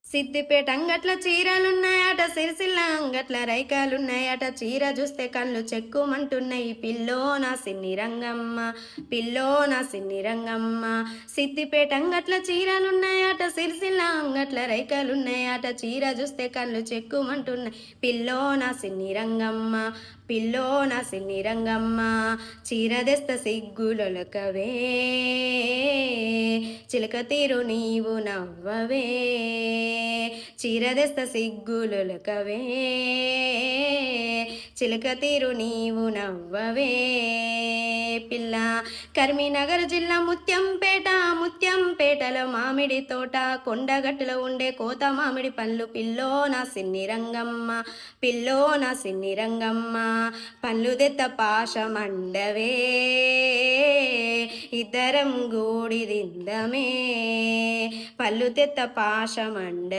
సిద్దిపేట అంగట్ల చీరలున్నాయట, సిరిసిల్ల అంగట్ల రైకాలున్నాయట. చీర చూస్తే కళ్ళు చెక్కుమంటున్నాయి, పిల్లో నా సిన్ని రంగమ్మ, పిల్లో నా సిన్ని రంగమ్మ. సిద్దిపేట అంగట్ల చీరలున్నాయట, సిరిసిల్ల అంగట్ల రైకాలున్నాయట. చీర చూస్తే కళ్ళు చెక్కుమంటున్నాయి, పిల్లో నా సిన్ని రంగమ్మ, పిల్లో నా సిన్ని రంగమ్మ. చీర దెస్త సిగ్గులొలకవే, చిలక తీరు నీవు నవ్వవే. చీరదెస్త సిగ్గులొలకవే, చిలక తీరు నీవు నవ్వవే. పిల్ల కరీంనగర్ జిల్లా ముత్యంపేటలో మామిడి తోట, కొండగట్టులో ఉండే కోత మామిడి పండ్లు. పిల్లో నా సిన్ని రంగమ్మ, పిల్లో నా సిన్ని రంగమ్మ. పండ్లు దెత్త పాశమండవే, ఇద్దరం గూడి దిందమే. పళ్ళు తెత్త పాశమండ